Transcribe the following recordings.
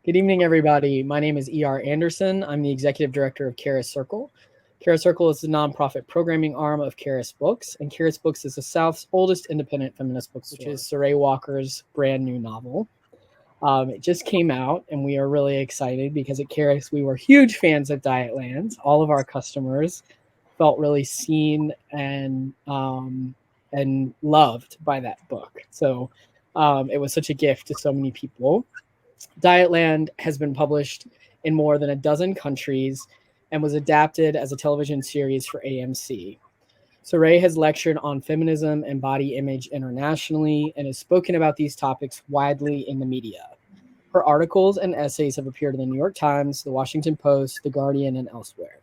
Good evening, everybody. My name is E.R. Anderson. I'm the executive director of Karis Circle. Karis Circle is the nonprofit programming arm of Karis Books, and Karis Books is the South's oldest independent feminist bookstore, which is Sarai Walker's brand new novel. It just came out, and we are really excited because at Karis, we were huge fans of Dietland. All of our customers felt really seen and loved by that book. So it was such a gift to so many people. Dietland has been published in more than a dozen countries and was adapted as a television series for AMC. Sarai has lectured on feminism and body image internationally and has spoken about these topics widely in the media. Her articles and essays have appeared in the New York Times, the Washington Post, the Guardian, and elsewhere.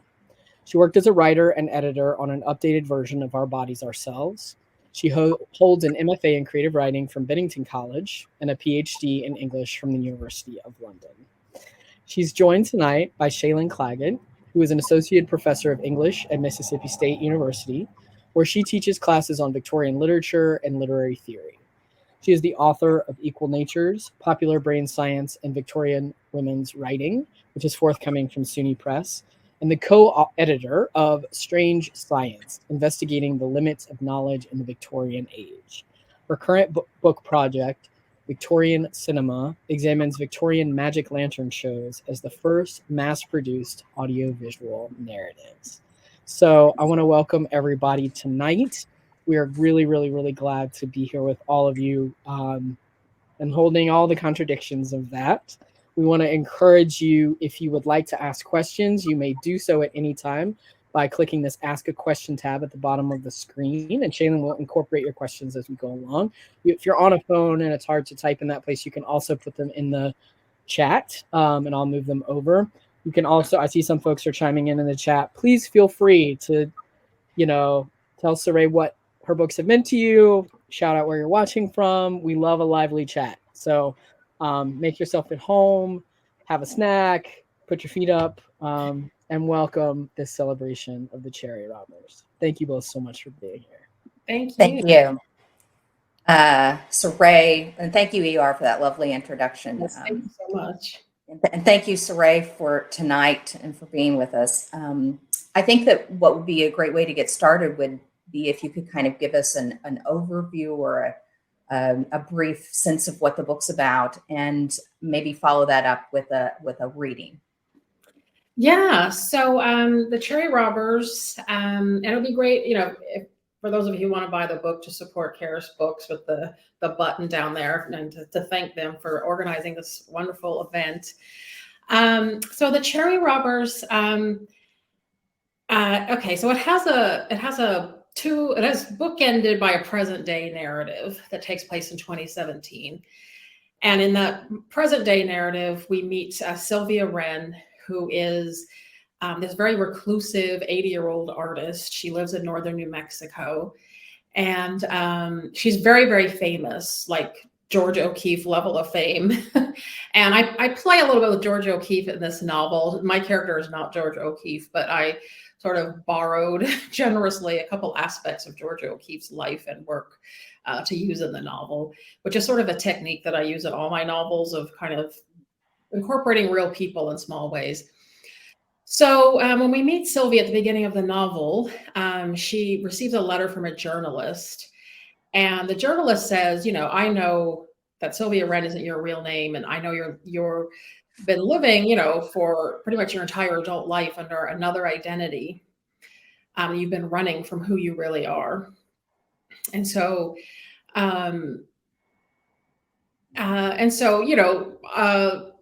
She worked as a writer and editor on an updated version of Our Bodies Ourselves. She holds an MFA in creative writing from Bennington College and a PhD in English from the University of London. She's joined tonight by Shalyn Claggett, who is an associate professor of English at Mississippi State University, where she teaches classes on Victorian literature and literary theory. She is the author of Equal Natures, Popular Brain Science, and Victorian Women's Writing, which is forthcoming from SUNY Press, and the co-editor of Strange Science, Investigating the Limits of Knowledge in the Victorian Age. Her current book project, Victorian Cinema, examines Victorian magic lantern shows as the first mass-produced audiovisual narratives. So I want to welcome everybody tonight. We are really, really, really glad to be here with all of you and holding all the contradictions of that. We want to encourage you, if you would like to ask questions, you may do so at any time by clicking this Ask a Question tab at the bottom of the screen, and Shalyn will incorporate your questions as we go along. If you're on a phone and it's hard to type in that place, you can also put them in the chat, and I'll move them over. You can also, I see some folks are chiming in the chat. Please feel free to, tell Sarai what her books have meant to you, shout out where you're watching from. We love a lively chat. So make yourself at home, have a snack, put your feet up, and welcome this celebration of the Cherry Robbers. Thank you both so much for being here. Thank you. Thank you. Sarai, and thank you, ER, for that lovely introduction. Yes, thank you so much. And thank you, Sarai, for tonight and for being with us. I think that what would be a great way to get started would be if you could kind of give us an overview or a brief sense of what the book's about, and maybe follow that up with a reading. Yeah, so the Cherry Robbers, and it'll be great, for those of you who want to buy the book, to support Karis Books with the button down there, and to thank them for organizing this wonderful event. So the Cherry Robbers, okay, so it has bookended by a present day narrative that takes place in 2017. And in that present day narrative, we meet Sylvia Wren, who is this very reclusive 80-year-old artist. She lives in northern New Mexico. And she's very, very famous, like George O'Keeffe level of fame. And I play a little bit with George O'Keeffe in this novel. My character is not George O'Keeffe, but I sort of borrowed generously a couple aspects of George O'Keeffe's life and work to use in the novel, which is sort of a technique that I use in all my novels of kind of incorporating real people in small ways. So when we meet Sylvia at the beginning of the novel, she receives a letter from a journalist. And the journalist says, I know that Sylvia Wren isn't your real name, and I know you're been living, for pretty much your entire adult life under another identity. You've been running from who you really are. And so,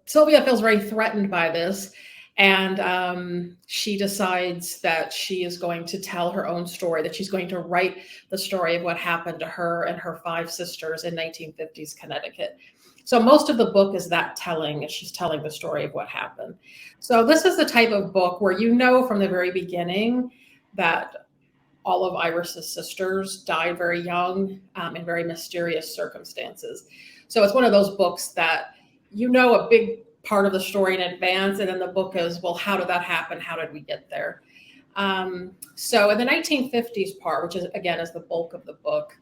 Sylvia feels very threatened by this. And she decides that she is going to tell her own story, that she's going to write the story of what happened to her and her 5 sisters in 1950s Connecticut. So most of the book is that she's telling the story of what happened. So this is the type of book where from the very beginning that all of Iris's sisters died very young in very mysterious circumstances. So it's one of those books that a big part of the story in advance, and then the book is, well, how did that happen? How did we get there? So in the 1950s part, which is the bulk of the book,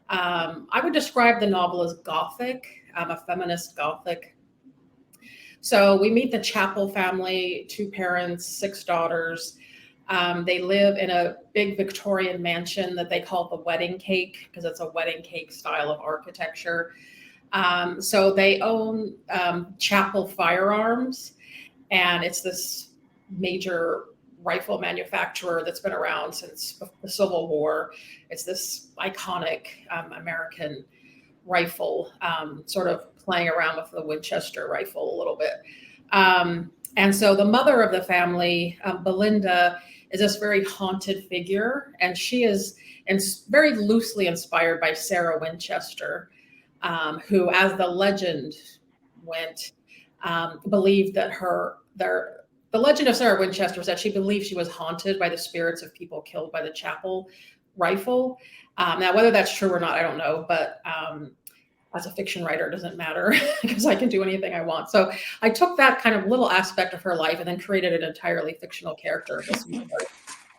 I would describe the novel as Gothic, a feminist Gothic. So we meet the Chapel family, 2 parents, 6 daughters. They live in a big Victorian mansion that they call the wedding cake because it's a wedding cake style of architecture. So they own Chapel Firearms, and it's this major rifle manufacturer that's been around since the Civil War. It's this iconic American rifle, sort of playing around with the Winchester rifle a little bit. And so the mother of the family, Belinda, is this very haunted figure, and she is very loosely inspired by Sarah Winchester, who, as the legend went, believed that the legend of Sarah Winchester was that she believed she was haunted by the spirits of people killed by the Chapel rifle. Now, whether that's true or not, I don't know, but as a fiction writer, it doesn't matter because I can do anything I want. So I took that kind of little aspect of her life and then created an entirely fictional character.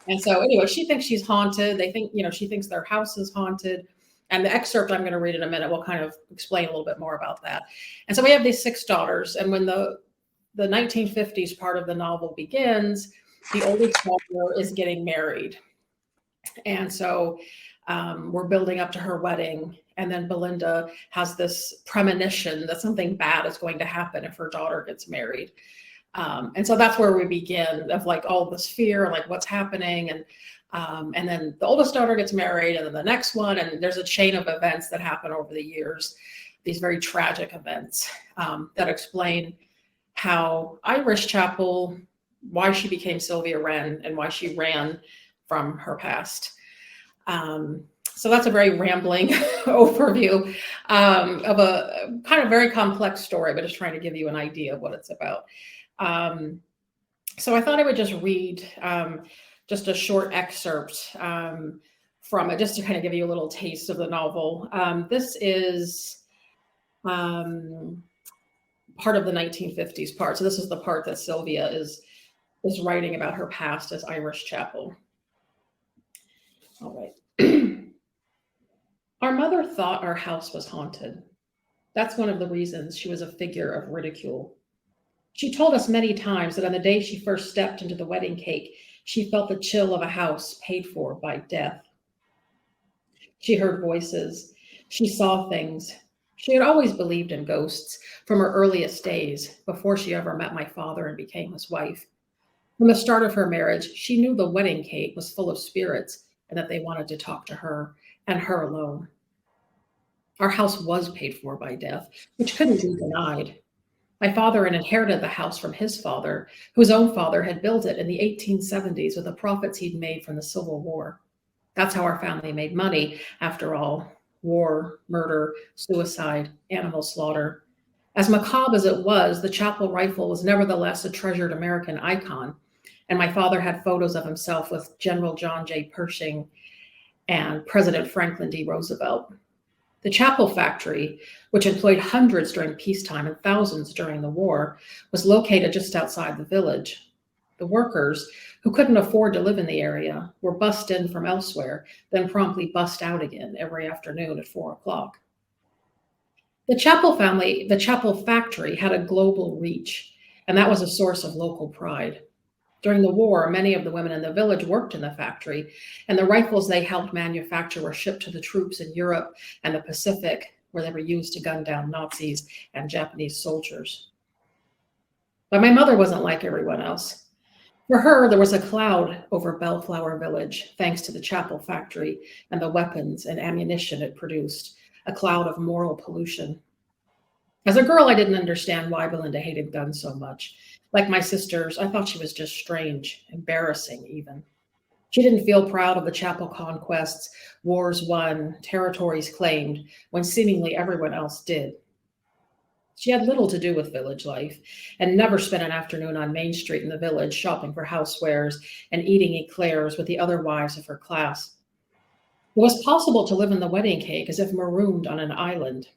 And so anyway, she thinks she's haunted. They think, she thinks their house is haunted. And the excerpt I'm going to read in a minute will kind of explain a little bit more about that. And so we have these 6 daughters. And when the 1950s part of the novel begins, the oldest daughter is getting married. And so we're building up to her wedding. And then Belinda has this premonition that something bad is going to happen if her daughter gets married. And so that's where we begin, of like all this fear, like what's happening. And then the oldest daughter gets married, and then the next one. And there's a chain of events that happen over the years, these very tragic events that explain how Irish Chapel, why she became Sylvia Wren, and why she ran from her past. So that's a very rambling overview of a kind of very complex story, but just trying to give you an idea of what it's about. So I thought I would just read just a short excerpt from it, just to kind of give you a little taste of the novel. This is part of the 1950s part. So this is the part that Sylvia is writing about her past as Irish Chapel. All right. Our mother thought our house was haunted. That's one of the reasons she was a figure of ridicule. She told us many times that on the day she first stepped into the wedding cake, she felt the chill of a house paid for by death. She heard voices. She saw things. She had always believed in ghosts from her earliest days, before she ever met my father and became his wife. From the start of her marriage, she knew the wedding cake was full of spirits and that they wanted to talk to her, and her alone. Our house was paid for by death, which couldn't be denied. My father had inherited the house from his father, whose own father had built it in the 1870s with the profits he'd made from the Civil War. That's how our family made money, after all. War, murder, suicide, animal slaughter. As macabre as it was, the Chapel rifle was nevertheless a treasured American icon, and my father had photos of himself with General John J. Pershing and President Franklin D. Roosevelt. The Chapel factory, which employed hundreds during peacetime and thousands during the war, was located just outside the village. The workers, who couldn't afford to live in the area, were bussed in from elsewhere, then promptly bussed out again every afternoon at 4 o'clock. The Chapel factory had a global reach, and that was a source of local pride. During the war, many of the women in the village worked in the factory, and the rifles they helped manufacture were shipped to the troops in Europe and the Pacific, where they were used to gun down Nazis and Japanese soldiers. But my mother wasn't like everyone else. For her, there was a cloud over Bellflower Village, thanks to the Chapel factory and the weapons and ammunition it produced, a cloud of moral pollution. As a girl, I didn't understand why Belinda hated guns so much. Like my sisters, I thought she was just strange, embarrassing even. She didn't feel proud of the Chapel conquests, wars won, territories claimed, when seemingly everyone else did. She had little to do with village life and never spent an afternoon on Main Street in the village shopping for housewares and eating eclairs with the other wives of her class. It was possible to live in the wedding cake as if marooned on an island.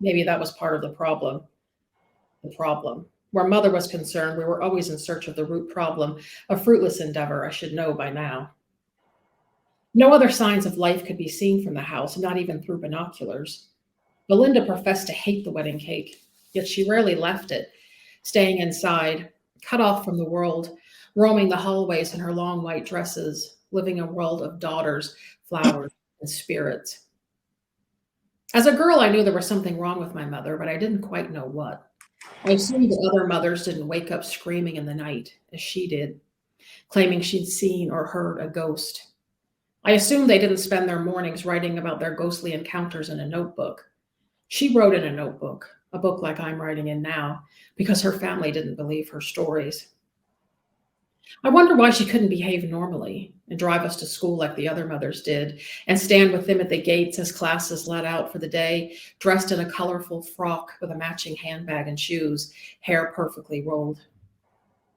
Maybe that was part of the problem. Where Mother was concerned, we were always in search of the root problem, a fruitless endeavor I should know by now. No other signs of life could be seen from the house, not even through binoculars. Belinda professed to hate the wedding cake, yet she rarely left it, staying inside, cut off from the world, roaming the hallways in her long white dresses, living a world of daughters, flowers, and spirits. As a girl, I knew there was something wrong with my mother, but I didn't quite know what. I assumed that other mothers didn't wake up screaming in the night, as she did, claiming she'd seen or heard a ghost. I assumed they didn't spend their mornings writing about their ghostly encounters in a notebook. She wrote in a notebook, a book like I'm writing in now, because her family didn't believe her stories. I wonder why she couldn't behave normally and drive us to school like the other mothers did and stand with them at the gates as classes let out for the day, dressed in a colorful frock with a matching handbag and shoes, hair perfectly rolled.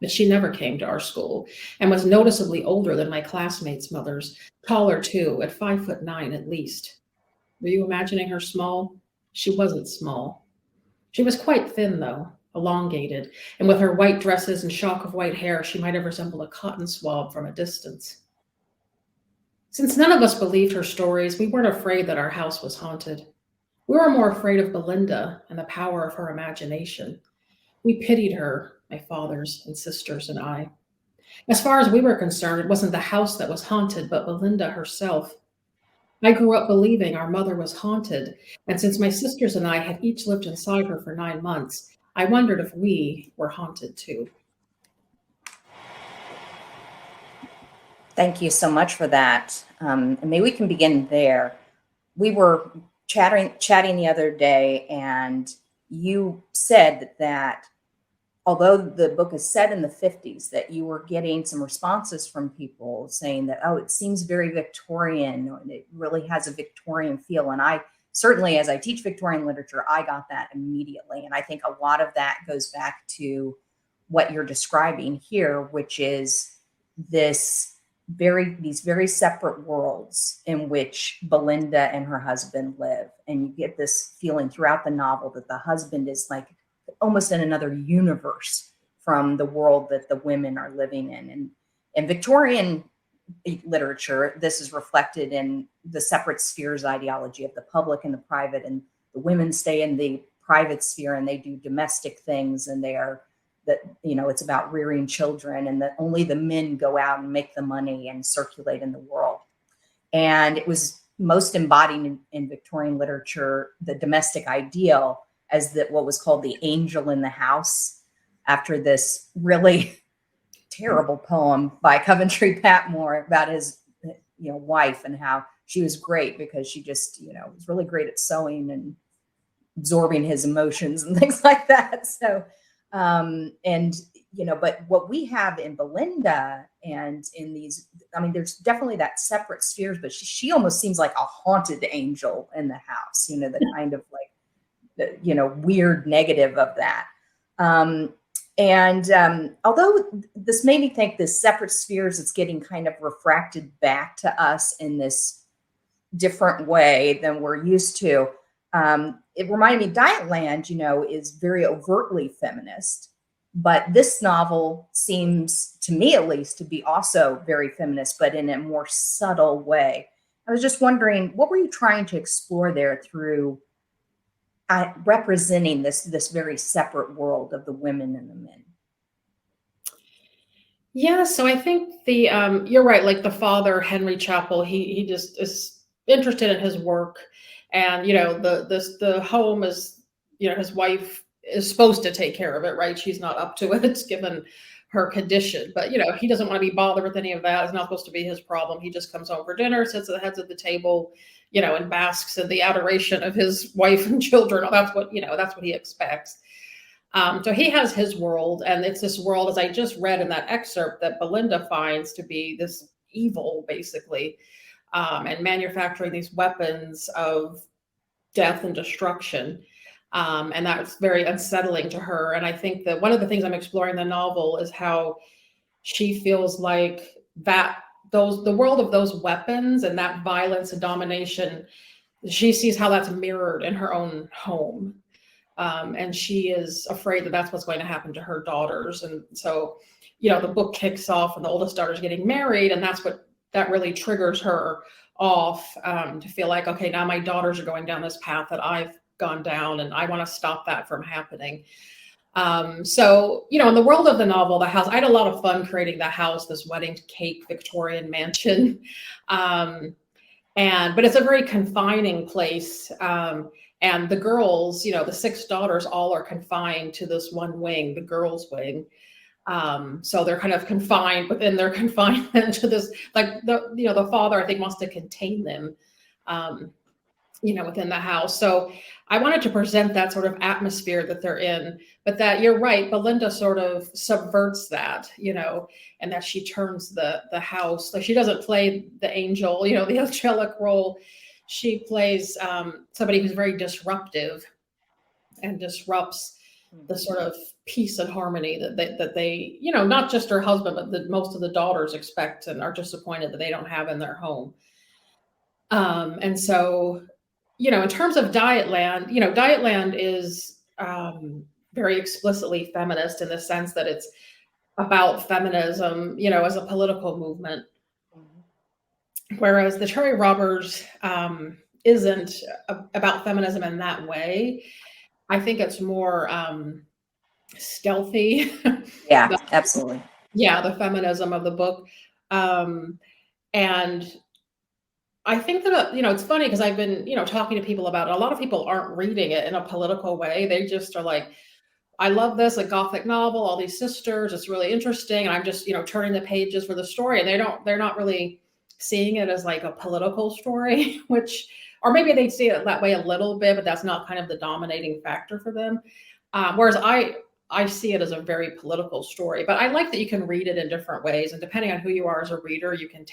But she never came to our school and was noticeably older than my classmates' mothers, taller too, at 5'9" at least. Were you imagining her small? She wasn't small. She was quite thin, though, elongated, and with her white dresses and shock of white hair, she might have resembled a cotton swab from a distance. Since none of us believed her stories, we weren't afraid that our house was haunted. We were more afraid of Belinda and the power of her imagination. We pitied her, my fathers and sisters and I. As far as we were concerned, it wasn't the house that was haunted, but Belinda herself. I grew up believing our mother was haunted, and since my sisters and I had each lived inside her for 9 months, I wondered if we were haunted too. Thank you so much for that. And maybe we can begin there. We were chatting the other day, and you said that although the book is set in the 50s, that you were getting some responses from people saying that, oh, it seems very Victorian, and it really has a Victorian feel. And I certainly, as I teach Victorian literature, I got that immediately. And I think a lot of that goes back to what you're describing here, which is these very separate worlds in which Belinda and her husband live. And you get this feeling throughout the novel that the husband is like almost in another universe from the world that the women are living in. And in Victorian literature, this is reflected in the separate spheres ideology of the public and the private, and the women stay in the private sphere and they do domestic things, and they are that, you know, it's about rearing children, and that only the men go out and make the money and circulate in the world. And it was most embodied in Victorian literature, the domestic ideal, as what was called the angel in the house, after this really terrible poem by Coventry Patmore about his, wife, and how she was great because she just, was really great at sewing and absorbing his emotions and things like that. So, but what we have in Belinda and in these, there's definitely that separate spheres, but she almost seems like a haunted angel in the house, the kind of like, the weird negative of that. Although this made me think this separate spheres, it's getting kind of refracted back to us in this different way than we're used to. It reminded me, Dietland, is very overtly feminist, but this novel seems, to me at least, to be also very feminist, but in a more subtle way. I was just wondering, what were you trying to explore there through representing this very separate world of the women and the men? Yeah, so I think you're right. Like the father, Henry Chappell, he just is interested in his work, and the home is, his wife is supposed to take care of it, right? She's not up to it, given her condition, but he doesn't want to be bothered with any of that. It's not supposed to be his problem. He just comes home for dinner, sits at the heads of the table, and basks in the adoration of his wife and children. That's what he expects. So he has his world, and it's this world, as I just read in that excerpt, that Belinda finds to be this evil, basically, and manufacturing these weapons of death and destruction. And that's very unsettling to her. And I think that one of the things I'm exploring in the novel is how she feels like the world of those weapons and that violence and domination, she sees how that's mirrored in her own home. And she is afraid that that's what's going to happen to her daughters. And so, the book kicks off and the oldest daughter's getting married, and that really triggers her off, to feel like, okay, now my daughters are going down this path that I've gone down, and I want to stop that from happening. So, in the world of the novel, the house, I had a lot of fun creating the house, this wedding cake Victorian mansion. But it's a very confining place. And the girls, the 6 daughters all are confined to this one wing, the girls' wing. So they're kind of confined within their confinement to this, like the father, I think, wants to contain them, within the house. So I wanted to present that sort of atmosphere that they're in, but that you're right, Belinda sort of subverts that, and that she turns the house, like she doesn't play the angel, the angelic role. She plays somebody who's very disruptive and disrupts the sort of peace and harmony that they not just her husband, but that most of the daughters expect and are disappointed that they don't have in their home. And so, in terms of Dietland, Dietland is very explicitly feminist in the sense that it's about feminism, as a political movement. Whereas the Cherry Robbers isn't about feminism in that way. I think it's more stealthy. Yeah, absolutely. Yeah, the feminism of the book. And I think that, it's funny because I've been, talking to people about it. A lot of people aren't reading it in a political way. They just are like, I love this, a Gothic novel, all these sisters, it's really interesting. And I'm just, turning the pages for the story. And they're not really seeing it as like a political story, or maybe they see it that way a little bit, but that's not kind of the dominating factor for them. Whereas I see it as a very political story, but I like that you can read it in different ways. And depending on who you are as a reader, you can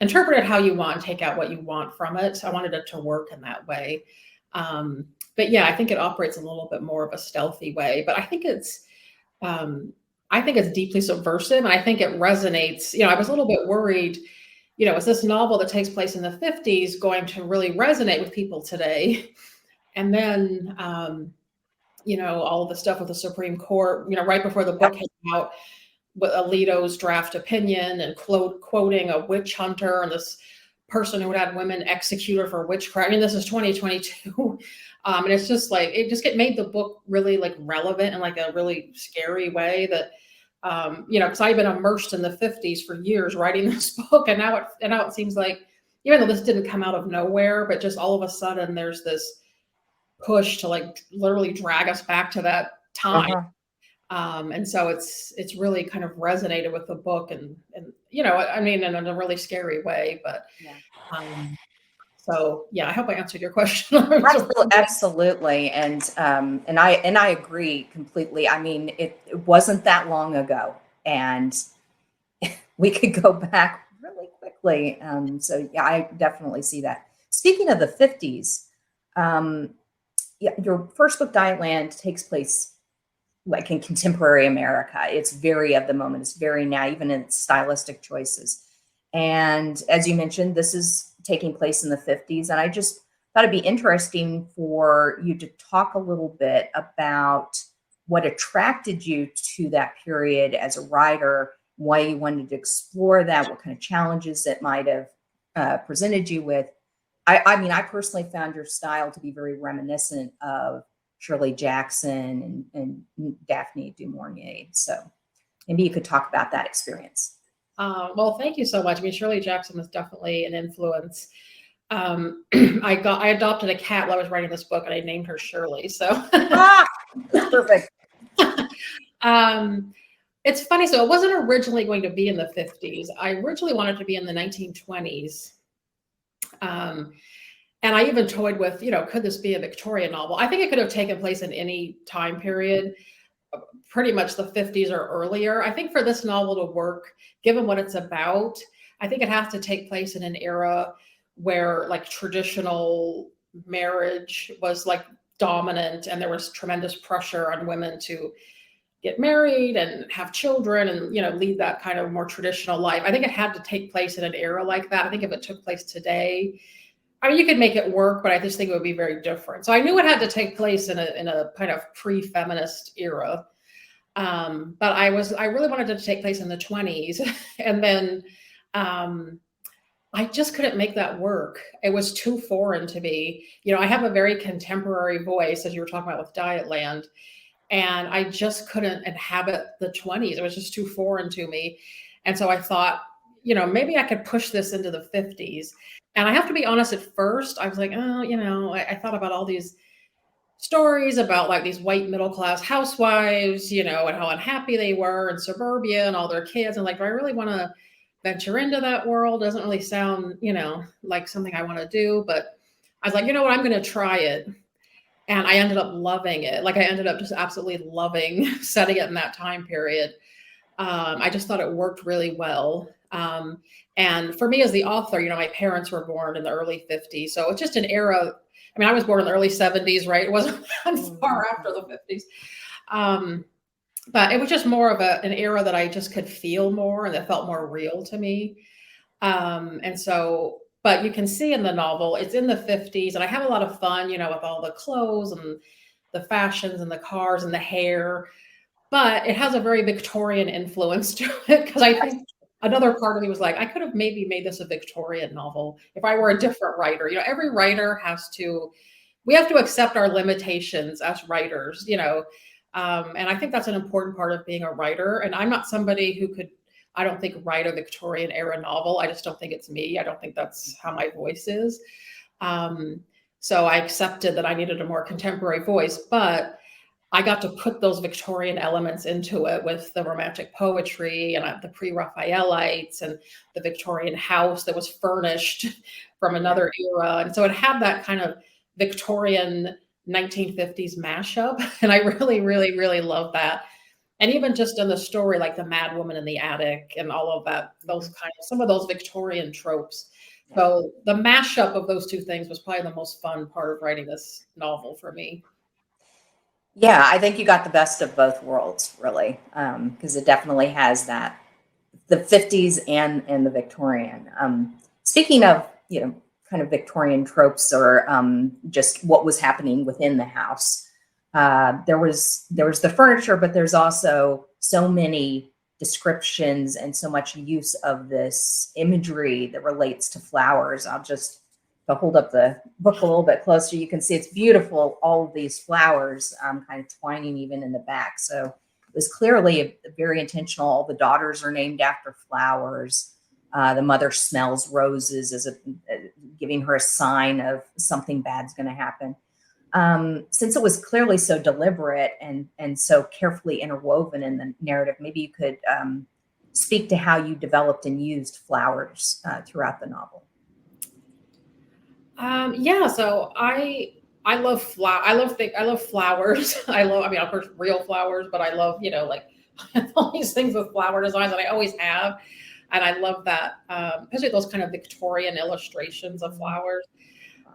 interpret it how you want and take out what you want from it. I wanted it to work in that way. But yeah, I think it operates a little bit more of a stealthy way, but I think it's deeply subversive. And I think it resonates. I was a little bit worried, is this novel that takes place in the 50s going to really resonate with people today? And then, all of the stuff with the Supreme Court, right before the book came out, with Alito's draft opinion and quoting a witch hunter and this person who had women executed for witchcraft. I mean, this is 2022. And it's just like, it made the book really like relevant in like a really scary way that, because I've been immersed in the 50s for years writing this book. And now it seems like, even though this didn't come out of nowhere, but just all of a sudden there's this push to like literally drag us back to that time. Uh-huh. And so it's really kind of resonated with the book and I mean, in a really scary way, but Yeah. So yeah, I hope I answered your question. Absolutely. And I agree completely. I mean, it wasn't that long ago, and we could go back really quickly. So yeah, I definitely see that. Speaking of the 50s, your first book, Dietland, takes place like in contemporary America. It's very of the moment. It's very now, even in its stylistic choices. And as you mentioned, this is taking place in the 50s. And I just thought it'd be interesting for you to talk a little bit about what attracted you to that period as a writer, why you wanted to explore that, what kind of challenges it might have presented you with. I mean, I personally found your style to be very reminiscent of Shirley Jackson and Daphne du Maurier. So maybe you could talk about that experience. Well, thank you so much. I mean, Shirley Jackson was definitely an influence. I adopted a cat while I was writing this book, and I named her Shirley. So Perfect. It's funny. So it wasn't originally going to be in the 50s. I originally wanted to be in the 1920s. And I even toyed with, could this be a Victorian novel? I think it could have taken place in any time period, pretty much the 50s or earlier. I think for this novel to work, given what it's about, I think it has to take place in an era where like traditional marriage was like dominant and there was tremendous pressure on women to get married and have children and, lead that kind of more traditional life. I think it had to take place in an era like that. I think if it took place today, I mean, you could make it work, but I just think it would be very different. So I knew it had to take place in a kind of pre-feminist era. But I really wanted it to take place in the 20s. And then I just couldn't make that work. It was too foreign to me. I have a very contemporary voice, as you were talking about with Dietland. and I just couldn't inhabit the 20s. It was just too foreign to me. And so I thought, maybe I could push this into the 50s. And I have to be honest, at first, I was like, oh, I thought about all these stories about like these white middle-class housewives, and how unhappy they were in suburbia and all their kids. And like, do I really want to venture into that world? Doesn't really sound, like something I want to do. But I was like, you know what, I'm going to try it. And I ended up loving it. Like I ended up just absolutely loving setting it in that time period. I just thought it worked really well. And for me as the author, my parents were born in the early 50s. So it's just an era. I mean, I was born in the early 70s, right? It wasn't far after the 50s. But it was just more of an era that I just could feel more and that felt more real to me. But you can see in the novel, it's in the 50s, and I have a lot of fun, with all the clothes and the fashions and the cars and the hair. But it has a very Victorian influence to it, because I think another part of me was like, I could have maybe made this a Victorian novel if I were a different writer. Every writer we have to accept our limitations as writers, and I think that's an important part of being a writer. And I'm not somebody who could, I don't think, write a Victorian era novel. I just don't think it's me. I don't think that's how my voice is. So I accepted that I needed a more contemporary voice, but I got to put those Victorian elements into it with the romantic poetry and the pre-Raphaelites and the Victorian house that was furnished from another era. And so it had that kind of Victorian 1950s mashup. And I really, really, really love that. And even just in the story, like the mad woman in the attic and all of that, some of those Victorian tropes. So the mashup of those two things was probably the most fun part of writing this novel for me. Yeah, I think you got the best of both worlds, really, because it definitely has that, the 50s and the Victorian. Speaking of, kind of Victorian tropes or just what was happening within the house, there was the furniture, but there's also so many descriptions and so much use of this imagery that relates to flowers. To hold up the book a little bit closer, you can see it's beautiful, all of these flowers kind of twining even in the back. So it was clearly very intentional. All the daughters are named after flowers. The mother smells roses as giving her a sign of something bad's going to happen. Since it was clearly so deliberate and so carefully interwoven in the narrative, maybe you could speak to how you developed and used flowers throughout the novel. So I love flowers. Of course, real flowers, but I love, like all these things with flower designs, and I always have. And I love that, especially those kind of Victorian illustrations of flowers.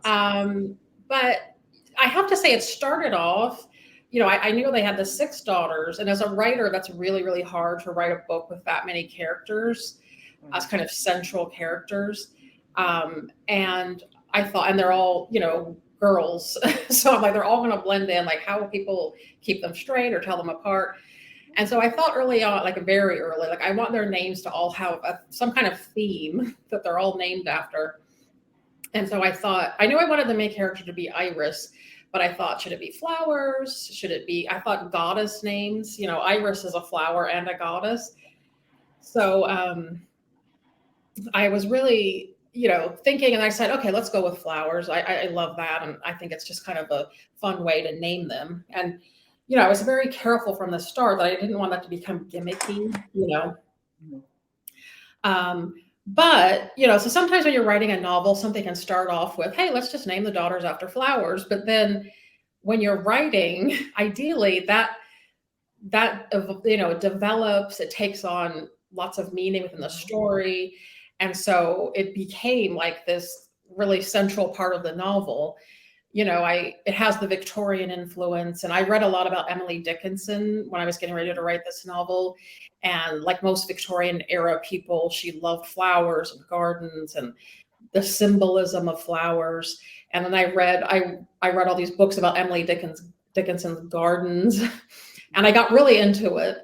But I have to say, it started off, I knew they had the 6 daughters. And as a writer, that's really, really hard to write a book with that many characters as kind of central characters. And I thought, and they're all, girls. So I'm like, they're all going to blend in. Like, how will people keep them straight or tell them apart? And so I thought early on, like very early, like I want their names to all have some kind of theme that they're all named after. And so I thought, I knew I wanted the main character to be Iris, but I thought, should it be flowers? I thought goddess names, Iris is a flower and a goddess. So I was really, thinking, and I said, okay, let's go with flowers. I love that. And I think it's just kind of a fun way to name them. And, I was very careful from the start that I didn't want that to become gimmicky, But, so sometimes when you're writing a novel, something can start off with, hey, let's just name the daughters after flowers. But then when you're writing, ideally that it develops, it takes on lots of meaning within the story. And so it became like this really central part of the novel. It has the Victorian influence, and I read a lot about Emily Dickinson when I was getting ready to write this novel. And like most Victorian era people, she loved flowers and gardens and the symbolism of flowers. And then I read all these books about Emily Dickinson's gardens, and I got really into it.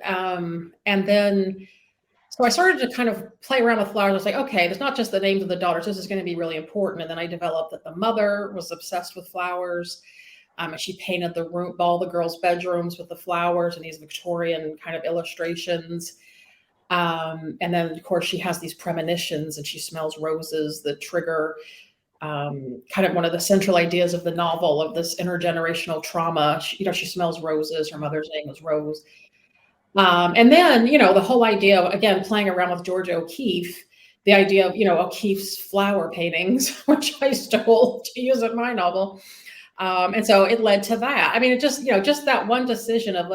So I started to kind of play around with flowers. I was like, okay, there's not just the names of the daughters. This is going to be really important. And then I developed that the mother was obsessed with flowers. She painted all the girls' bedrooms with the flowers and these Victorian kind of illustrations. And then, of course, she has these premonitions and she smells roses that trigger kind of one of the central ideas of the novel, of this intergenerational trauma. She smells roses. Her mother's name was Rose. And then, the whole idea of, again, playing around with Georgia O'Keeffe, the idea of, O'Keeffe's flower paintings, which I stole to use in my novel. And so it led to that. I mean, it just, just that one decision of,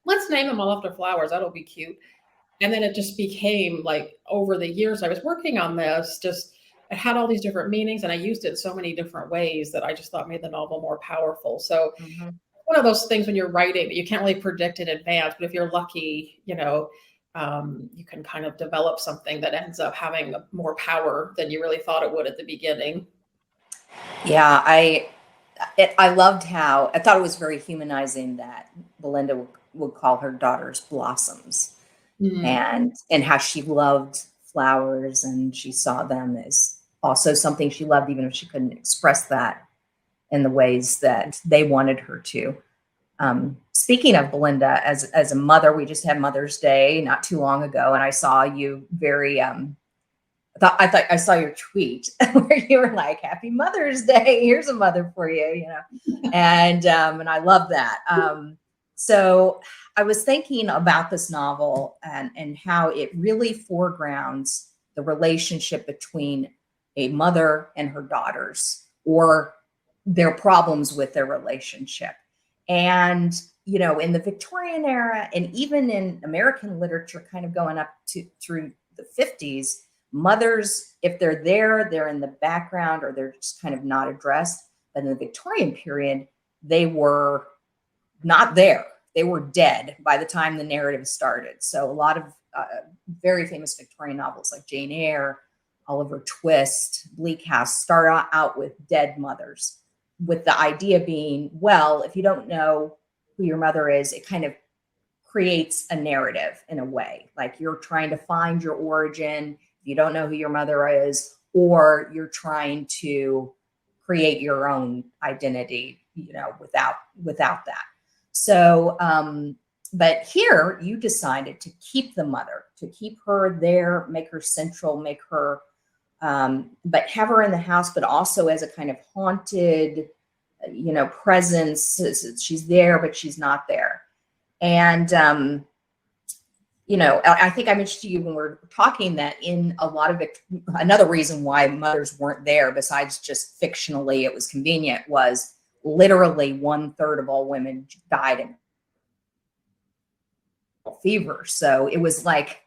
let's name them all after flowers. That'll be cute. And then it just became, like, over the years I was working on this, it had all these different meanings, and I used it in so many different ways that I just thought made the novel more powerful. So one of those things when you're writing, you can't really predict in advance, but if you're lucky, you can kind of develop something that ends up having more power than you really thought it would at the beginning. Yeah, I loved how, I thought it was very humanizing that Belinda would call her daughters blossoms, and how she loved flowers, and she saw them as also something she loved, even if she couldn't express that in the ways that they wanted her to. Speaking of Belinda, as a mother, we just had Mother's Day not too long ago, and I saw you very, I thought I saw your tweet where you were like, "Happy Mother's Day. Here's a mother for you," and I love that. So I was thinking about this novel and how it really foregrounds the relationship between a mother and her daughters, or their problems with their relationship. And, in the Victorian era, and even in American literature, kind of going up through the 50s, mothers, if they're there, they're in the background, or they're just kind of not addressed. But in the Victorian period, they were not there. They were dead by the time the narrative started. So a lot of very famous Victorian novels like Jane Eyre, Oliver Twist, Bleak House start out with dead mothers, with the idea being, well, if you don't know who your mother is, it kind of creates a narrative in a way. Like, you're trying to find your origin if you don't know who your mother is, or you're trying to create your own identity, without that. So, but here you decided to keep the mother, to keep her there, make her central, make her, but have her in the house, but also as a kind of haunted, presence. She's there, but she's not there. And, I think I mentioned to you when we were talking that in a lot of it, another reason why mothers weren't there, besides just fictionally it was convenient, was literally 1/3 of all women died in fever. So it was like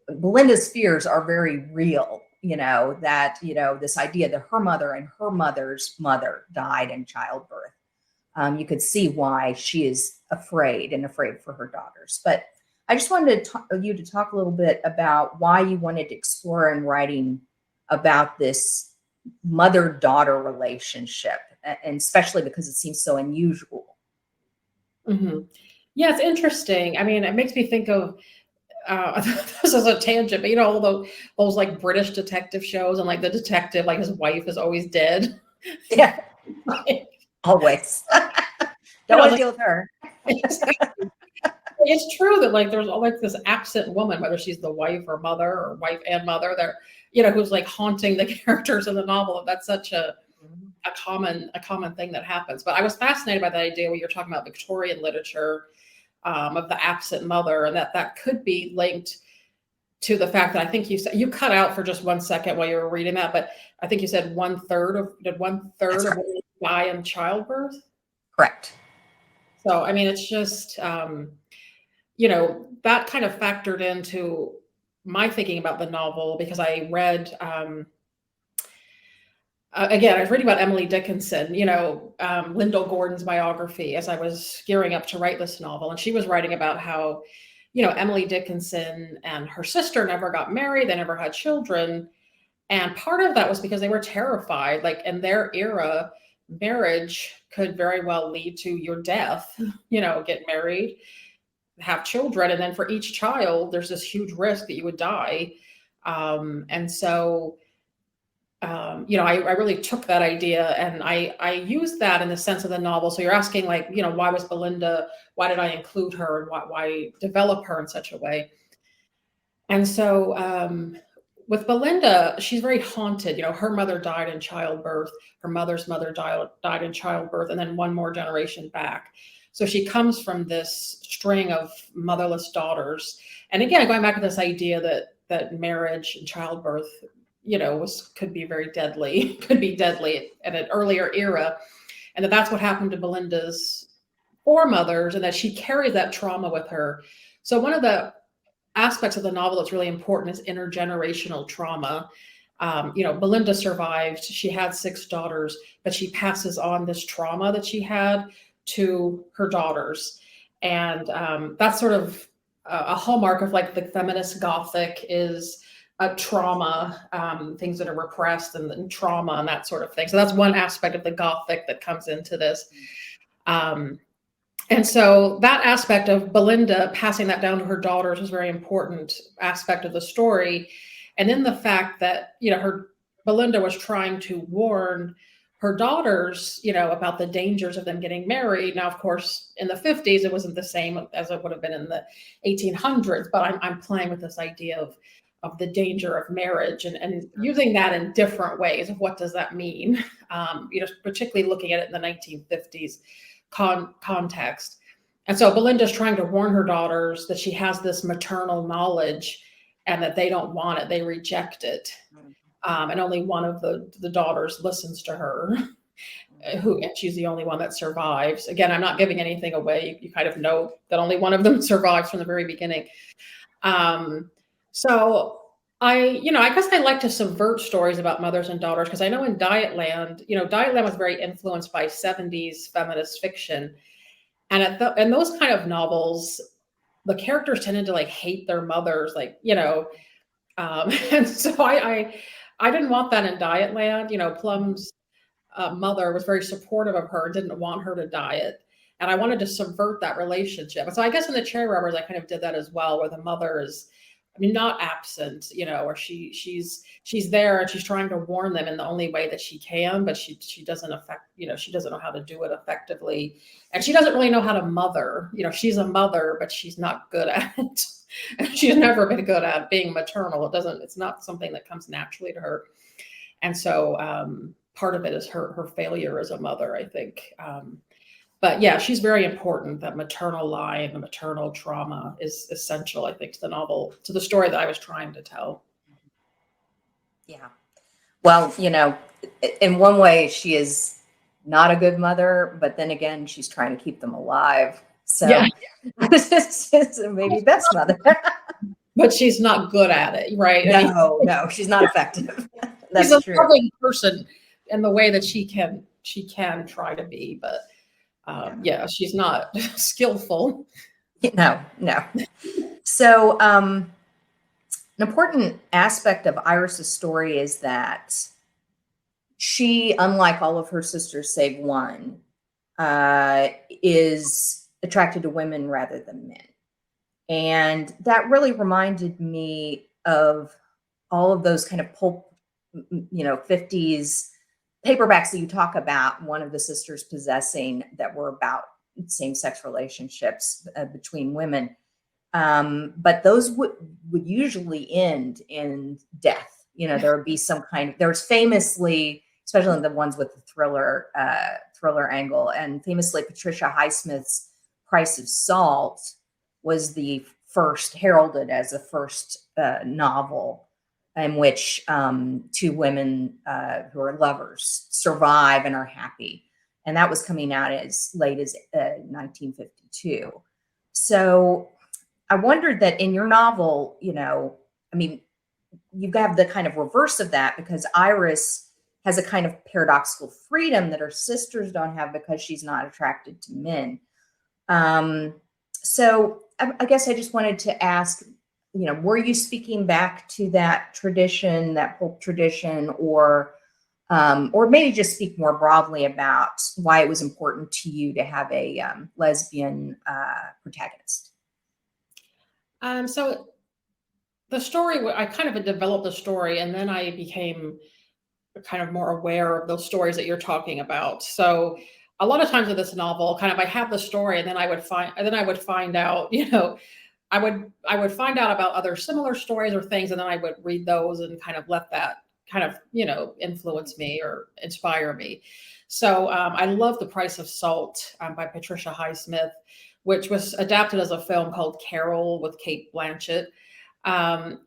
Belinda's fears are very real, this idea that her mother and her mother's mother died in childbirth. You could see why she is afraid for her daughters. But I just wanted you to talk a little bit about why you wanted to explore in writing about this mother-daughter relationship, and especially because it seems so unusual. Yeah, it's interesting. I mean, it makes me think of, this is a tangent, but all those like British detective shows, and like the detective, like his wife is always dead. Yeah, always. Don't want to deal with her. It's true that like there's like this absent woman, whether she's the wife or mother, or wife and mother, there, who's like haunting the characters in the novel. That's such a common thing that happens. But I was fascinated by that idea when you're talking about Victorian literature, of the absent mother, and that could be linked to the fact that I think you said, you cut out for just 1 second while you were reading that, but I think you said 1/3 of women die in childbirth. Correct. So I mean, it's just that kind of factored into my thinking about the novel, because I read again, I was reading about Emily Dickinson, Lyndall Gordon's biography, as I was gearing up to write this novel. And she was writing about how, Emily Dickinson and her sister never got married. They never had children. And part of that was because they were terrified. Like, in their era, marriage could very well lead to your death, get married, have children. And then for each child, there's this huge risk that you would die. And so I really took that idea and I used that in the sense of the novel. So you're asking, like, why was Belinda, why did I include her, and why develop her in such a way? And so with Belinda, she's very haunted. Her mother died in childbirth, her mother's mother died in childbirth, and then one more generation back. So she comes from this string of motherless daughters. And again, going back to this idea that marriage and childbirth, could be very deadly, could be deadly at an earlier era, and that's what happened to Belinda's foremothers, and that she carried that trauma with her. So one of the aspects of the novel that's really important is intergenerational trauma. Belinda survived. She had 6 daughters, but she passes on this trauma that she had to her daughters. And that's sort of a hallmark of, like, the feminist Gothic is a trauma, things that are repressed and trauma and that sort of thing. So that's one aspect of the Gothic that comes into this. And so that aspect of Belinda passing that down to her daughters is a very important aspect of the story. And then the fact that, Belinda was trying to warn her daughters, about the dangers of them getting married. Now, of course, in the 50s, it wasn't the same as it would have been in the 1800s, but I'm playing with this idea of the danger of marriage and using that in different ways of what does that mean, particularly looking at it in the 1950s context. And so Belinda's trying to warn her daughters that she has this maternal knowledge and that they don't want it, they reject it. And only one of the daughters listens to her, and she's the only one that survives. Again, I'm not giving anything away. You kind of know that only one of them survives from the very beginning. So I guess I like to subvert stories about mothers and daughters, because I know in Dietland, Dietland was very influenced by 70s feminist fiction. And in those kind of novels, the characters tended to, like, hate their mothers, and so I didn't want that in Dietland. Plum's mother was very supportive of her, didn't want her to diet. And I wanted to subvert that relationship. And so I guess in the Cherry Rubbers, I kind of did that as well, where the mother is, not absent, or she's there and she's trying to warn them in the only way that she can, but she doesn't she doesn't know how to do it effectively. And she doesn't really know how to mother. She's a mother, but she's not good at it. She's never been good at being maternal. It's not something that comes naturally to her. And so part of it is her failure as a mother, I think. But yeah, she's very important. That maternal line, the maternal trauma is essential, I think, to the novel, to the story that I was trying to tell. Yeah. Well, in one way, she is not a good mother, but then again, she's trying to keep them alive. So yeah. It's maybe best mother. But she's not good at it, right? No, she's not effective. That's she's a true. loving person in the way that she can try to be, but yeah, she's not skillful. No. So an important aspect of Iris's story is that she, unlike all of her sisters save one, is attracted to women rather than men. And that really reminded me of all of those kind of pulp, 50s paperbacks that you talk about, one of the sisters possessing, that were about same-sex relationships between women. But those would usually end in death. There would be some kind of, there's famously, especially the ones with the thriller angle, and famously Patricia Highsmith's Price of Salt was the first, heralded as the first novel in which 2 women who are lovers survive and are happy. And that was coming out as late as 1952. So I wondered that in your novel, you have the kind of reverse of that, because Iris has a kind of paradoxical freedom that her sisters don't have because she's not attracted to men. So I guess I just wanted to ask, were you speaking back to that tradition, that pulp tradition, or maybe just speak more broadly about why it was important to you to have a lesbian protagonist? So the story, I kind of developed the story, and then I became kind of more aware of those stories that you're talking about. So a lot of times with this novel, kind of I have the story, and then I would find out, I would find out about other similar stories or things, and then I would read those and kind of let that kind of, influence me or inspire me. So I love The Price of Salt by Patricia Highsmith, which was adapted as a film called Carol with Cate Blanchett.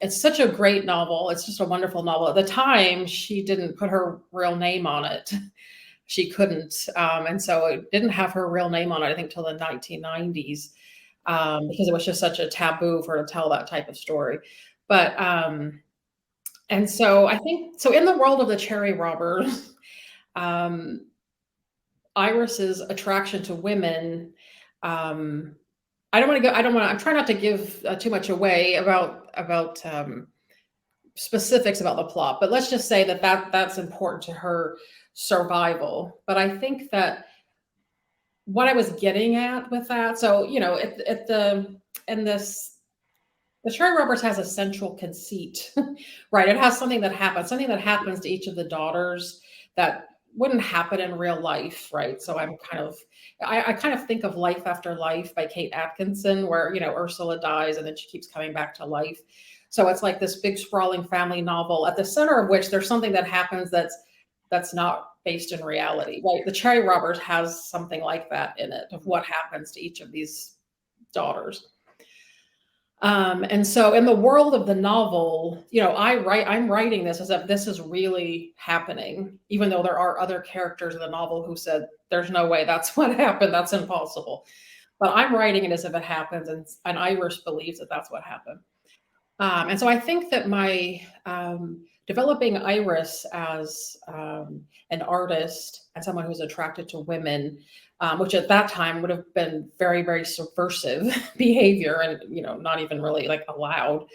It's such a great novel. It's just a wonderful novel. At the time, she didn't put her real name on it. She couldn't. And so it didn't have her real name on it, I think, till the 1990s, because it was just such a taboo for her to tell that type of story. But, and so I think, so in the world of the cherry robbers, Iris's attraction to women, I'm trying not to give too much away about specifics about the plot, but let's just say that's important to her survival. But I think that what I was getting at with that, so, the cherry robbers has a central conceit, right? It has something that happens to each of the daughters that wouldn't happen in real life, right? So I kind of think of Life After Life by Kate Atkinson, where, Ursula dies and then she keeps coming back to life. So it's like this big sprawling family novel at the center of which there's something that happens that's not based in reality, right? The cherry robbers has something like that in it, of what happens to each of these daughters. And so in the world of the novel, I'm writing this as if this is really happening, even though there are other characters in the novel who said, there's no way that's what happened. That's impossible. But I'm writing it as if it happens. And Iris believes that that's what happened. And so I think that my developing Iris as an artist and someone who's attracted to women, which at that time would have been very, very subversive behavior and, not even really like allowed.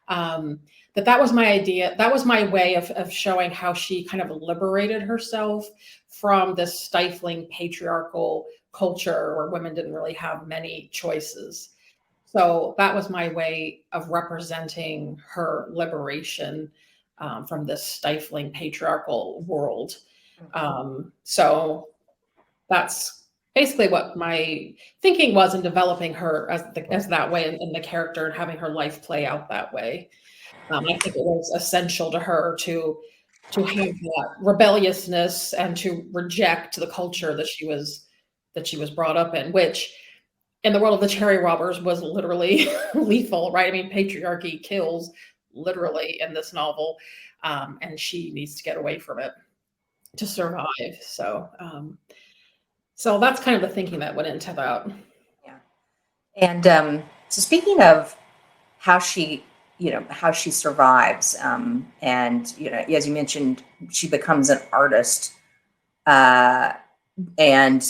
That was my idea. That was my way of showing how she kind of liberated herself from this stifling patriarchal culture where women didn't really have many choices. So that was my way of representing her liberation from this stifling patriarchal world. So that's basically what my thinking was in developing her as that way, and the character, and having her life play out that way. I think it was essential to her to have that rebelliousness and to reject the culture that she was brought up in, which in the world of the cherry robbers was literally lethal, right? I mean, patriarchy kills literally in this novel, and she needs to get away from it to survive. So, so that's kind of the thinking that went into that. Yeah. And so speaking of how she survives, and, as you mentioned, she becomes an artist, and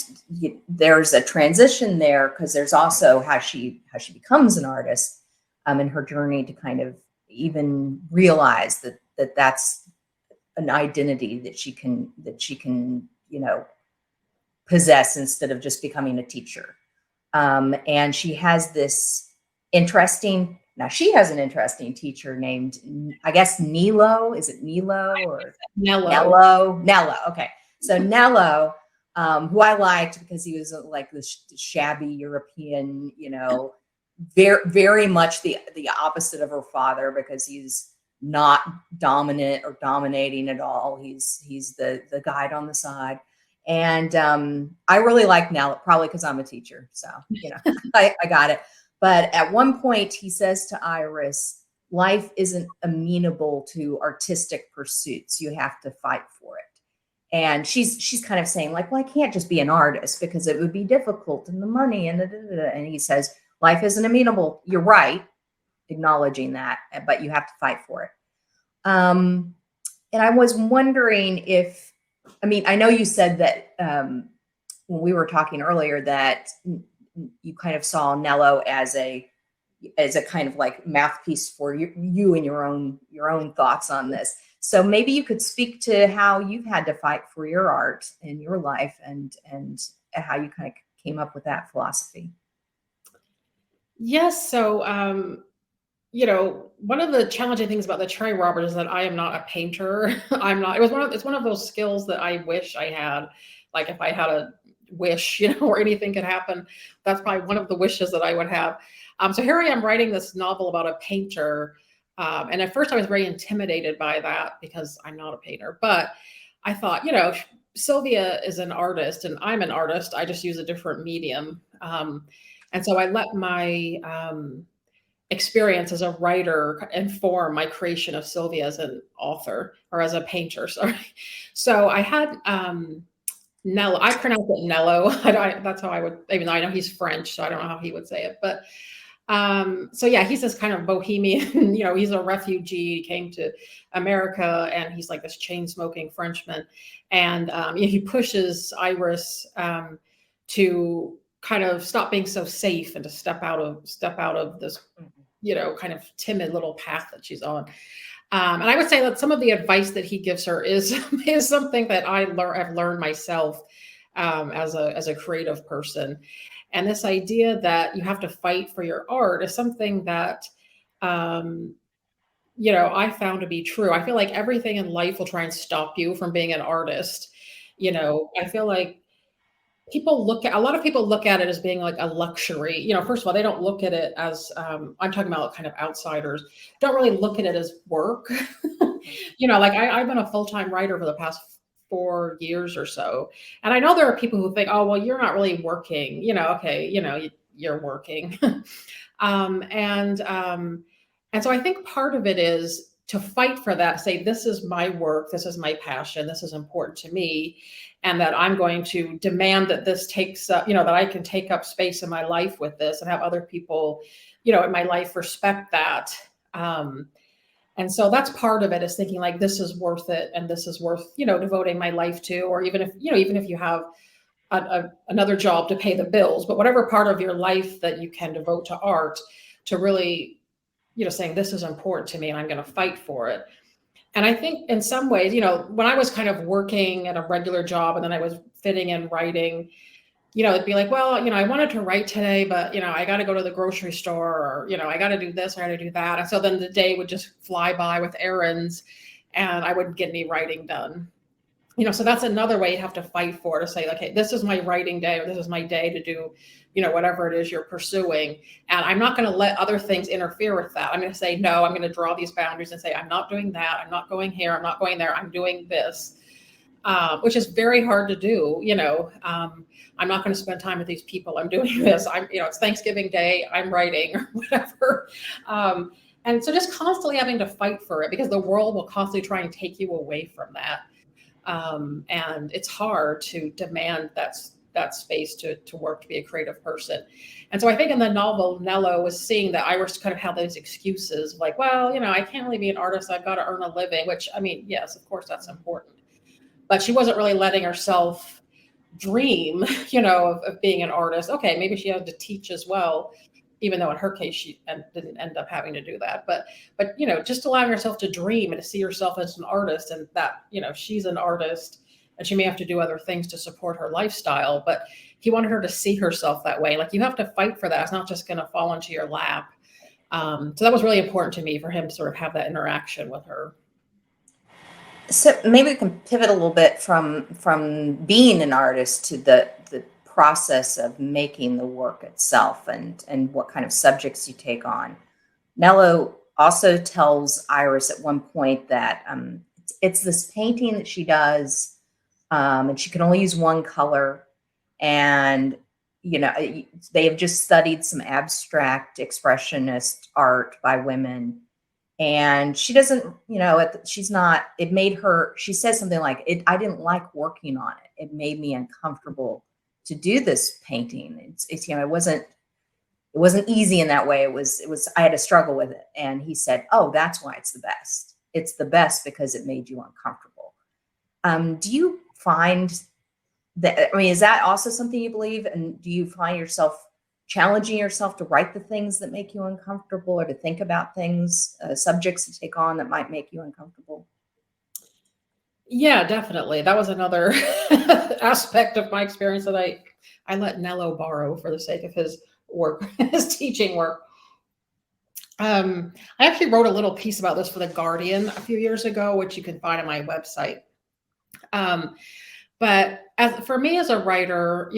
there's a transition there, because there's also how she becomes an artist, in her journey to kind of even realize that that's an identity that she can possess, instead of just becoming a teacher. And she has this interesting teacher named, I guess, Nello. Is it Nello or Nello? Nello. Okay. So Nello, who I liked because he was like this shabby European, very, very much the opposite of her father, because he's not dominant or dominating at all. He's the guide on the side. And I really like Nello, probably because I'm a teacher. So, I got it. But at one point he says to Iris, life isn't amenable to artistic pursuits. You have to fight for it. And she's kind of saying like, well, I can't just be an artist because it would be difficult, and the money and and he says, life isn't amenable. You're right, acknowledging that, but you have to fight for it. And I was wondering I know you said that when we were talking earlier that you kind of saw Nello as a kind of like mouthpiece for you and your own thoughts on this. So maybe you could speak to how you've had to fight for your art in your life, and how you kind of came up with that philosophy. Yes. So one of the challenging things about the Cherry Robert is that I am not a painter. I'm not. It's one of those skills that I wish I had. Like if I had a wish, or anything could happen, that's probably one of the wishes that I would have. So here I am writing this novel about a painter, and at first I was very intimidated by that because I'm not a painter. But I thought, Sylvia is an artist and I'm an artist. I just use a different medium, and so I let my experience as a writer inform my creation of Sylvia as an author or as a painter. Sorry. So I had Nello. I pronounce it Nello. That's how I would, even though I know he's French, so I don't know how he would say it. But so yeah, he's this kind of bohemian, he's a refugee, he came to America, and he's like this chain smoking Frenchman. And he pushes Iris to kind of stop being so safe and to step out of this, kind of timid little path that she's on. And I would say that some of the advice that he gives her is something that I've learned myself as a creative person. And this idea that you have to fight for your art is something that, I found to be true. I feel like everything in life will try and stop you from being an artist. I feel like a lot of people look at it as being like a luxury. First of all, they don't look at it as, I'm talking about kind of outsiders, don't really look at it as work. Like I've been a full-time writer for the past 4 years or so. And I know there are people who think, oh, well, you're not really working, okay, you're working. And so I think part of it is to fight for that, say, this is my work, this is my passion, this is important to me, and that I'm going to demand that this takes up, that I can take up space in my life with this and have other people, in my life respect that. And so that's part of it, is thinking like, this is worth it. And this is worth, devoting my life to, or even if you have another job to pay the bills, but whatever part of your life that you can devote to art, to really, saying this is important to me and I'm going to fight for it. And I think in some ways, when I was kind of working at a regular job and then I was fitting in writing, it'd be like, well, I wanted to write today, but, I got to go to the grocery store, or, I got to do this, I got to do that. And so then the day would just fly by with errands and I wouldn't get any writing done. So that's another way you have to fight for, to say, okay, this is my writing day, or this is my day to do, whatever it is you're pursuing. And I'm not going to let other things interfere with that. I'm going to say, no, I'm going to draw these boundaries and say, I'm not doing that. I'm not going here. I'm not going there. I'm doing this, which is very hard to do. I'm not going to spend time with these people. I'm doing this. It's Thanksgiving Day. I'm writing, or whatever. And so just constantly having to fight for it, because the world will constantly try and take you away from that. And it's hard to demand that space to work, to be a creative person. And so I think in the novel, Nello was seeing that Iris kind of had those excuses, like, well, I can't really be an artist. I've got to earn a living, which, yes, of course that's important. But she wasn't really letting herself dream, of being an artist. Okay, maybe she had to teach as well, even though in her case she didn't end up having to do that. But just allowing herself to dream and to see herself as an artist, and that she's an artist and she may have to do other things to support her lifestyle, but he wanted her to see herself that way. Like, you have to fight for that. It's not just going to fall into your lap. So that was really important to me, for him to sort of have that interaction with her. So maybe we can pivot a little bit from being an artist to the process of making the work itself, and what kind of subjects you take on. Nello also tells Iris at one point that it's this painting that she does, and she can only use one color. And, they have just studied some abstract expressionist art by women. And she doesn't, she's not, it made her, she says something like, I didn't like working on it. It made me uncomfortable to do this painting. It wasn't easy in that way. It was, I had to struggle with it. And he said, oh, that's why it's the best. It's the best because it made you uncomfortable. Do you find that, is that also something you believe? And do you find yourself challenging yourself to write the things that make you uncomfortable, or to think about things, subjects to take on that might make you uncomfortable? Yeah, definitely. That was another aspect of my experience that I let Nello borrow for the sake of his work, his teaching work. I actually wrote a little piece about this for The Guardian a few years ago, which you can find on my website. But for me as a writer,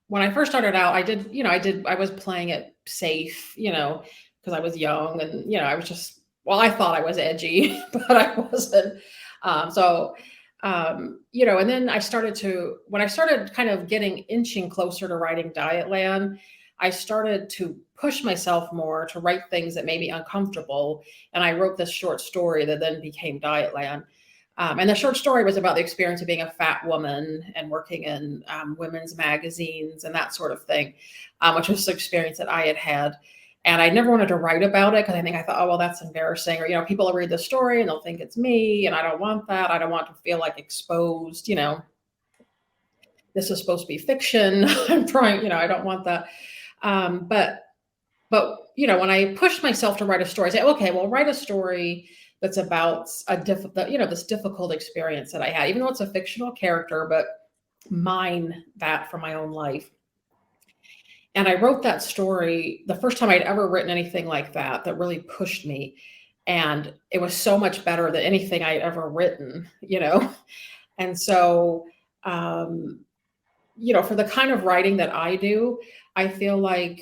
when I first started out, I was playing it safe, because I was young and, I was just, well, I thought I was edgy, but I wasn't. And then when I started kind of inching closer to writing Dietland, I started to push myself more to write things that made me uncomfortable. And I wrote this short story that then became Dietland. And the short story was about the experience of being a fat woman and working in women's magazines and that sort of thing, which was an experience that I had had. And I never wanted to write about it because I thought, oh, well, that's embarrassing. Or, people will read the story and they'll think it's me. And I don't want that. I don't want to feel like exposed, this is supposed to be fiction. I'm trying, I don't want that. But when I pushed myself to write a story, I say, okay, well, write a story that's about this difficult experience that I had, even though it's a fictional character, but mine that from my own life. And I wrote that story the first time I'd ever written anything like that really pushed me. And it was so much better than anything I'd ever written, And so, for the kind of writing that I do, I feel like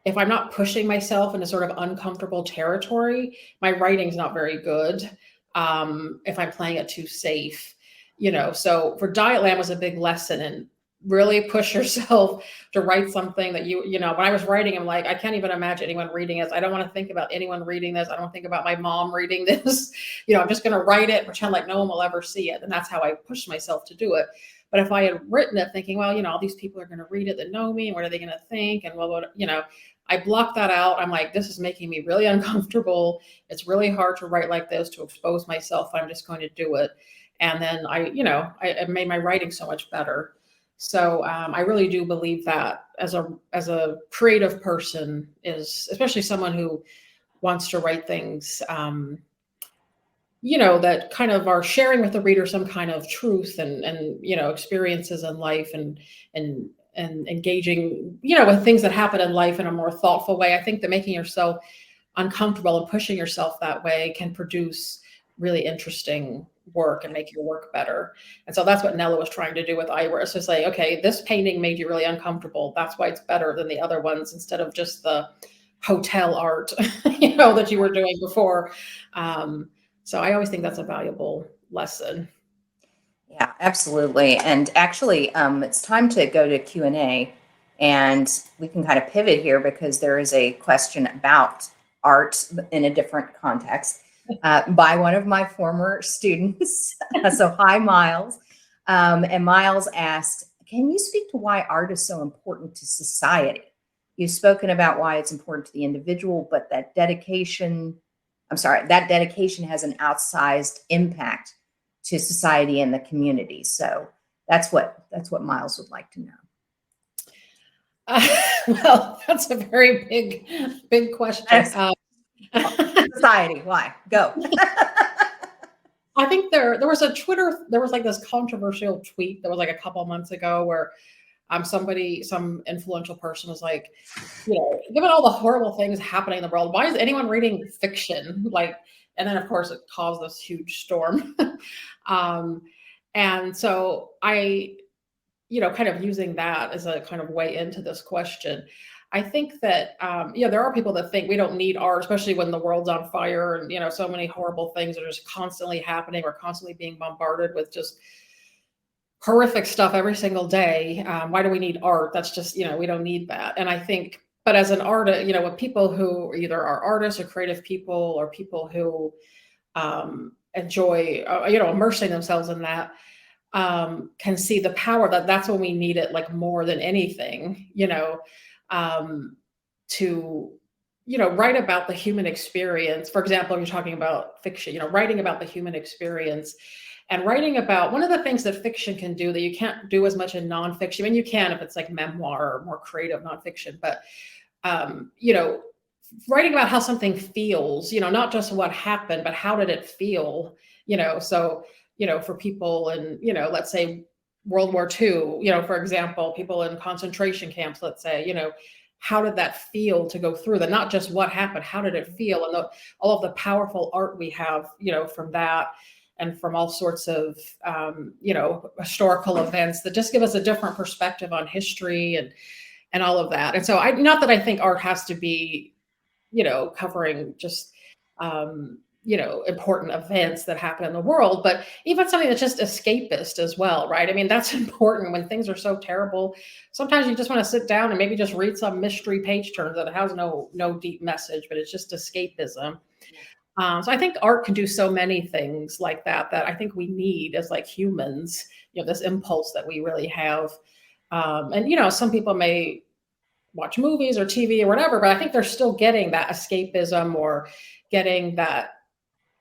if I'm not pushing myself into sort of uncomfortable territory, my writing's not very good. If I'm playing it too safe, So for Dietland was a big lesson in really push yourself to write something that when I was writing, I'm like, I can't even imagine anyone reading this. I don't want to think about anyone reading this. I don't think about my mom reading this. I'm just going to write it, pretend like no one will ever see it. And that's how I pushed myself to do it. But if I had written it thinking, well, all these people are going to read it that know me, and what are they going to think? And I blocked that out. I'm like, this is making me really uncomfortable. It's really hard to write like this, to expose myself. I'm just going to do it. And then I made my writing so much better. So I really do believe that as a creative person, is especially someone who wants to write things, that kind of are sharing with the reader some kind of truth and experiences in life and engaging, with things that happen in life in a more thoughtful way. I think that making yourself uncomfortable and pushing yourself that way can produce really interesting work and make your work better. And so that's what Nello was trying to do with Iris. So say, okay, this painting made you really uncomfortable. That's why it's better than the other ones, instead of just the hotel art, that you were doing before. So I always think that's a valuable lesson. Yeah, absolutely. And actually, it's time to go to Q&A, and we can kind of pivot here because there is a question about art in a different context by one of my former students. So hi, Miles. And Miles asked, can you speak to why art is so important to society? You've spoken about why it's important to the individual, but that dedication has an outsized impact to society and the community. So that's what Miles would like to know. Well, that's a very big question. Society, why? Go. I think there was like this controversial tweet that was like a couple of months ago where some influential person was like, given all the horrible things happening in the world, why is anyone reading fiction? And then of course it caused this huge storm. And so I, kind of using that as a kind of way into this question, I think that, there are people that think we don't need art, especially when the world's on fire and, so many horrible things are just constantly happening. We're constantly being bombarded with just horrific stuff every single day. Why do we need art? That's just, we don't need that. And I think, but as an artist, with people who either are artists or creative people or people who enjoy, immersing themselves in that, can see the power that's when we need it, like more than anything, to, write about the human experience. For example, you're talking about fiction, writing about the human experience. And writing about one of the things that fiction can do that you can't do as much in nonfiction. I mean, you can if it's like memoir or more creative nonfiction, but writing about how something feels, not just what happened, but how did it feel, so, for people in, let's say World War II, for example, people in concentration camps, let's say, how did that feel to go through that? Not just what happened, how did it feel? And all of the powerful art we have, from that and from all sorts of, historical events that just give us a different perspective on history and all of that. And so not that I think art has to be, covering just, important events that happen in the world, but even something that's just escapist as well, right? I mean, that's important when things are so terrible. Sometimes you just want to sit down and maybe just read some mystery page turn that has no deep message, but it's just escapism. So I think art can do so many things like that I think we need as like humans, this impulse that we really have. And some people may watch movies or TV or whatever, but I think they're still getting that escapism or getting that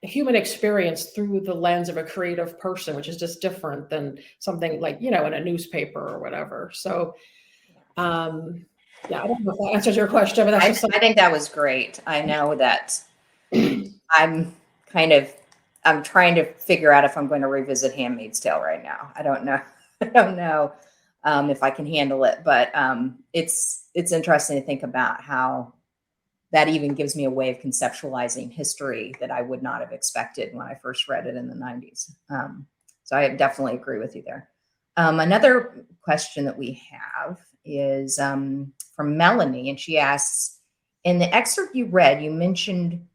human experience through the lens of a creative person, which is just different than something like, in a newspaper or whatever. So, I don't know if that answers your question, but that's just I think that was great. I know that I'm trying to figure out if I'm going to revisit Handmaid's Tale right now. I don't know. If I can handle it, but it's interesting to think about how that even gives me a way of conceptualizing history that I would not have expected when I first read it in the 90s. So I definitely agree with you there. Another question that we have is from Melanie, and she asks, in the excerpt you read, you mentioned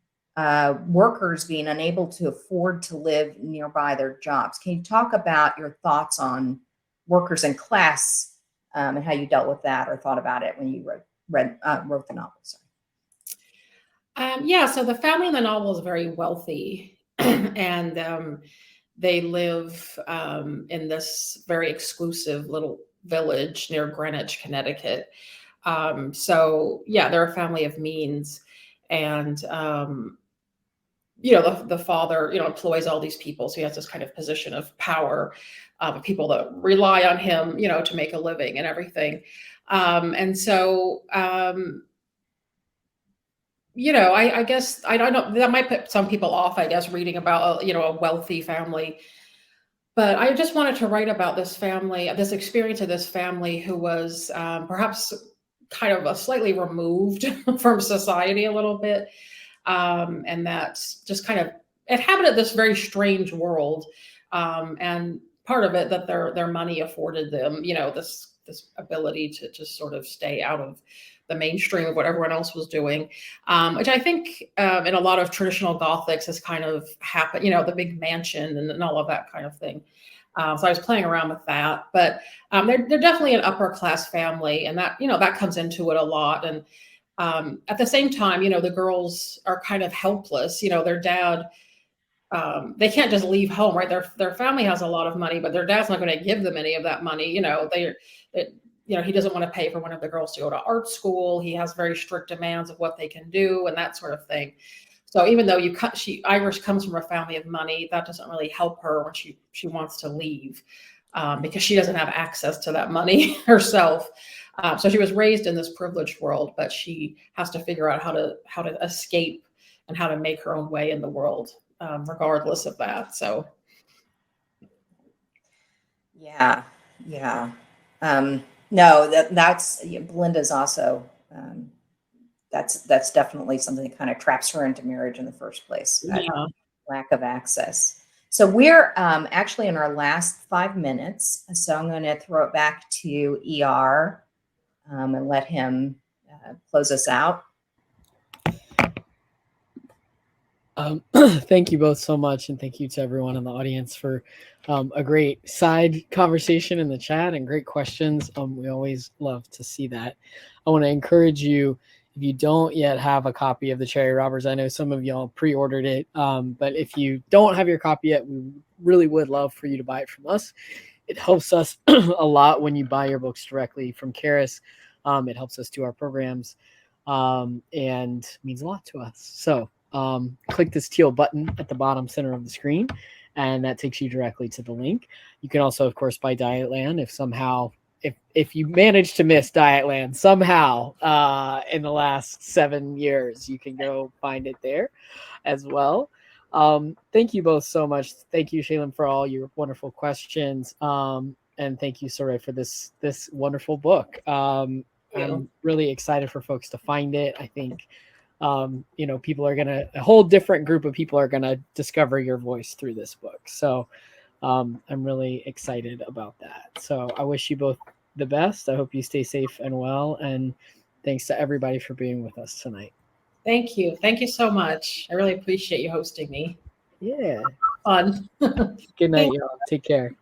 workers being unable to afford to live nearby their jobs. Can you talk about your thoughts on workers in class and how you dealt with that or thought about it when you wrote the novel? Sorry. So the family in the novel is very wealthy, and they live in this very exclusive little village near Greenwich, Connecticut. So they're a family of means, and the father, employs all these people, so he has this kind of position of power, people that rely on him, to make a living and everything. And so I guess I don't know, that might put some people off, I guess, reading about a wealthy family. But I just wanted to write about this family, this experience of this family who was perhaps kind of slightly removed from society a little bit, and that just kind of inhabited this very strange world. And part of it that their money afforded them, this ability to just sort of stay out of the mainstream of what everyone else was doing, which I think in a lot of traditional Gothics has kind of happened, the big mansion and all of that kind of thing. So I was playing around with that, but they're definitely an upper class family, and that, that comes into it a lot. And at the same time, the girls are kind of helpless. Their dad, they can't just leave home, right? Their family has a lot of money, but their dad's not going to give them any of that money. He doesn't want to pay for one of the girls to go to art school. He has very strict demands of what they can do and that sort of thing. So even though Irish comes from a family of money, that doesn't really help her when she wants to leave, because she doesn't have access to that money herself. So she was raised in this privileged world, but she has to figure out how to escape and how to make her own way in the world, regardless of that. So. Yeah. No, that's Belinda's also, that's definitely something that kind of traps her into marriage in the first place. Lack of access. So we're actually in our last 5 minutes. So I'm going to throw it back to ER and let him close us out. Thank you both so much, and thank you to everyone in the audience for a great side conversation in the chat and great questions. We always love to see that. I want to encourage you, if you don't yet have a copy of the Cherry Robbers, I know some of y'all pre-ordered it, but if you don't have your copy yet, we really would love for you to buy it from us. It helps us a lot when you buy your books directly from Karis. It helps us do our programs and means a lot to us. So click this teal button at the bottom center of the screen, and that takes you directly to the link. You can also, of course, buy Dietland if you manage to miss Dietland somehow in the last 7 years, you can go find it there as well. Thank you both so much. Thank you, Shalyn, for all your wonderful questions. And thank you, Sarai, for this wonderful book. I'm really excited for folks to find it. I think, people are a whole different group of people are going to discover your voice through this book. So I'm really excited about that. So I wish you both the best. I hope you stay safe and well. And thanks to everybody for being with us tonight. Thank you. Thank you so much. I really appreciate you hosting me. Yeah. Fun. Good night, y'all. Take care.